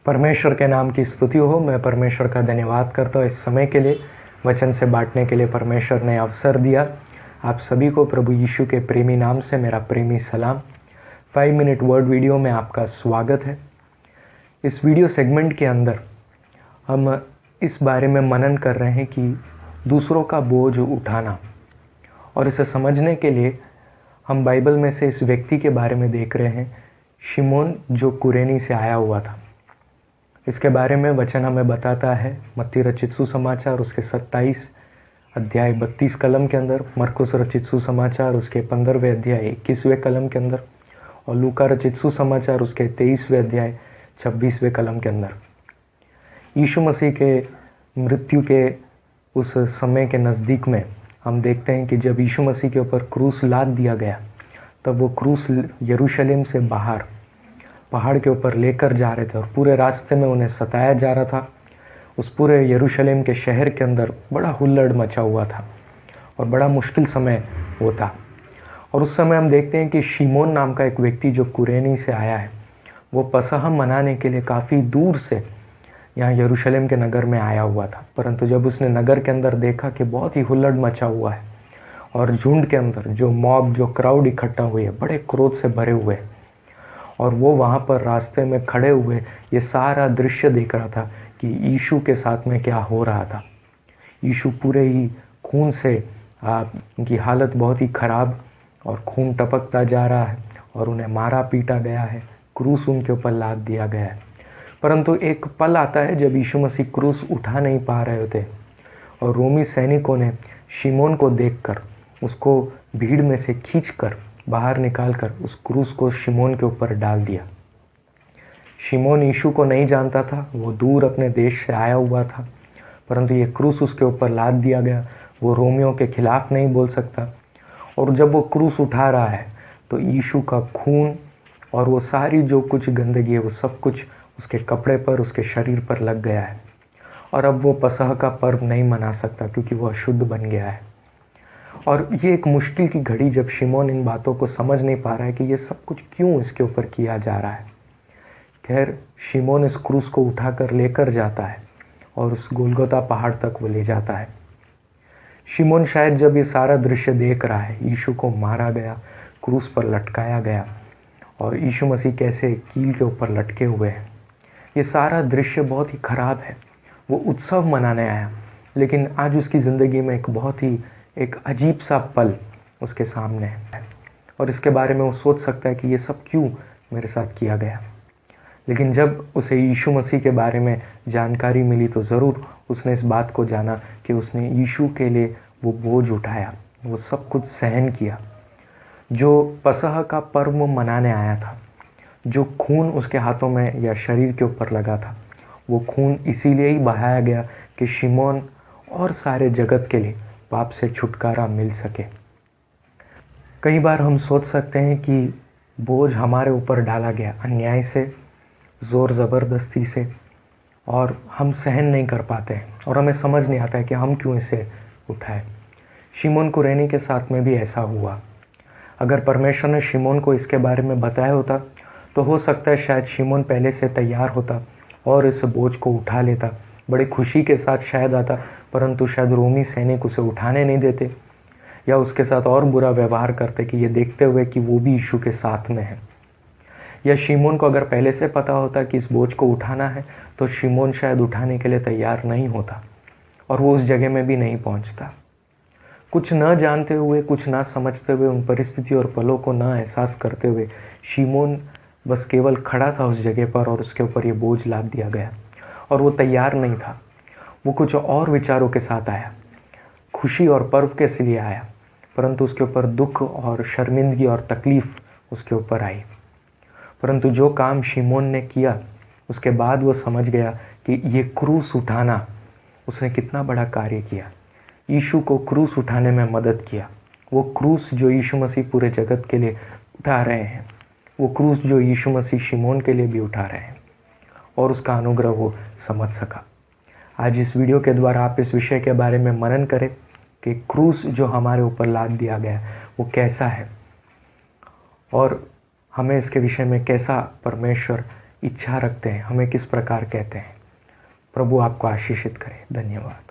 परमेश्वर के नाम की स्तुति हो। मैं परमेश्वर का धन्यवाद करता हूँ इस समय के लिए, वचन से बांटने के लिए परमेश्वर ने अवसर दिया। आप सभी को प्रभु यीशु के प्रेमी नाम से मेरा प्रेमी सलाम। 5 मिनट वर्ड वीडियो में आपका स्वागत है। इस वीडियो सेगमेंट के अंदर हम इस बारे में मनन कर रहे हैं कि दूसरों का बोझ उठाना, और इसे समझने के लिए हम बाइबल में से इस व्यक्ति के बारे में देख रहे हैं, शिमोन, जो कुरेनी से आया हुआ था। इसके बारे में वचन हमें बताता है मत्ती रचित सुसमाचार उसके 27 अध्याय 32 कलम के अंदर, मरकुस रचित सुसमाचार उसके 15वें अध्याय 21वें कलम के अंदर, और लूका रचित सुसमाचार उसके 23वें अध्याय 26वें कलम के अंदर। यीशु मसीह के मृत्यु के उस समय के नज़दीक में हम देखते हैं कि जब यीशु मसीह के ऊपर क्रूस लाद दिया गया, तब वो क्रूस यरूशलेम से बाहर पहाड़ के ऊपर लेकर जा रहे थे, और पूरे रास्ते में उन्हें सताया जा रहा था। उस पूरे यरूशलेम के शहर के अंदर बड़ा हुल्लड़ मचा हुआ था और बड़ा मुश्किल समय होता। और उस समय हम देखते हैं कि शिमोन नाम का एक व्यक्ति जो कुरेनी से आया है, वो पसह मनाने के लिए काफ़ी दूर से यहाँ यरूशलेम के नगर में आया हुआ था। परंतु जब उसने नगर के अंदर देखा कि बहुत ही हुल्लड़ मचा हुआ है और झुंड के अंदर जो मॉब, जो क्राउड इकट्ठा हुई है, बड़े क्रोध से भरे हुए, और वो वहाँ पर रास्ते में खड़े हुए ये सारा दृश्य देख रहा था कि यीशु के साथ में क्या हो रहा था। यीशु पूरे ही खून से, उनकी हालत बहुत ही ख़राब, और खून टपकता जा रहा है, और उन्हें मारा पीटा गया है, क्रूस उनके ऊपर लाद दिया गया है। परंतु एक पल आता है जब यीशु मसीह क्रूस उठा नहीं पा रहे होते, और रोमी सैनिकों ने शिमोन को देखकर उसको भीड़ में से खींचकर बाहर निकालकर उस क्रूस को शिमोन के ऊपर डाल दिया। शिमोन यीशु को नहीं जानता था, वो दूर अपने देश से आया हुआ था, परंतु ये क्रूस उसके ऊपर लाद दिया गया। वो रोमियों के खिलाफ नहीं बोल सकता, और जब वो क्रूस उठा रहा है तो यीशु का खून और वो सारी जो कुछ गंदगी है, वो सब कुछ उसके कपड़े पर, उसके शरीर पर लग गया है। और अब वो पसह का पर्व नहीं मना सकता क्योंकि वो अशुद्ध बन गया है। और ये एक मुश्किल की घड़ी जब शिमोन इन बातों को समझ नहीं पा रहा है कि ये सब कुछ क्यों इसके ऊपर किया जा रहा है। खैर, शिमोन इस क्रूस को उठाकर लेकर जाता है और उस गोलगोता पहाड़ तक वो ले जाता है। शिमोन शायद जब ये सारा दृश्य देख रहा है, यीशु को मारा गया, क्रूस पर लटकाया गया, और यीशु मसीह कैसे कील के ऊपर लटके हुए हैं, ये सारा दृश्य बहुत ही ख़राब है। वो उत्सव मनाने आया, लेकिन आज उसकी ज़िंदगी में एक बहुत ही एक अजीब सा पल उसके सामने है, और इसके बारे में वो सोच सकता है कि ये सब क्यों मेरे साथ किया गया। लेकिन जब उसे यीशु मसीह के बारे में जानकारी मिली तो ज़रूर उसने इस बात को जाना कि उसने यीशु के लिए वो बोझ उठाया, वो सब कुछ सहन किया। जो पसह का पर्व मनाने आया था, जो खून उसके हाथों में या शरीर के ऊपर लगा था, वो खून इसीलिए ही बहाया गया कि शिमोन और सारे जगत के लिए पाप से छुटकारा मिल सके। कई बार हम सोच सकते हैं कि बोझ हमारे ऊपर डाला गया अन्याय से, ज़ोर ज़बरदस्ती से, और हम सहन नहीं कर पाते हैं, और हमें समझ नहीं आता है कि हम क्यों इसे उठाएं। शिमोन कुरेनी के साथ में भी ऐसा हुआ। अगर परमेश्वर ने शिमोन को इसके बारे में बताया होता तो हो सकता है शायद शिमोन पहले से तैयार होता और इस बोझ को उठा लेता, बड़ी खुशी के साथ शायद आता, परंतु शायद रोमी सैनिक उसे उठाने नहीं देते या उसके साथ और बुरा व्यवहार करते कि ये देखते हुए कि वो भी यीशु के साथ में है। या शिमोन को अगर पहले से पता होता कि इस बोझ को उठाना है तो शिमोन शायद उठाने के लिए तैयार नहीं होता और वो उस जगह में भी नहीं पहुंचता। कुछ न जानते हुए, कुछ ना समझते हुए, उन परिस्थिति और पलों को ना एहसास करते हुए शिमोन बस केवल खड़ा था उस जगह पर, और उसके ऊपर ये बोझ लाद दिया गया, और वो तैयार नहीं था। वो कुछ और विचारों के साथ आया, खुशी और पर्व के लिए आया, परंतु उसके ऊपर दुख और शर्मिंदगी और तकलीफ़ उसके ऊपर आई। परंतु जो काम शिमोन ने किया, उसके बाद वो समझ गया कि ये क्रूस उठाना, उसने कितना बड़ा कार्य किया। यीशु को क्रूस उठाने में मदद किया। वो क्रूस जो यीशु मसीह पूरे जगत के लिए उठा रहे हैं, वो क्रूस जो यीशु मसीह शिमोन के लिए भी उठा रहे हैं, और उसका अनुग्रह वो समझ सका। आज इस वीडियो के द्वारा आप इस विषय के बारे में मनन करें कि क्रूस जो हमारे ऊपर लाद दिया गया वो कैसा है, और हमें इसके विषय में कैसा परमेश्वर इच्छा रखते हैं, हमें किस प्रकार कहते हैं। प्रभु आपको आशीषित करे। धन्यवाद।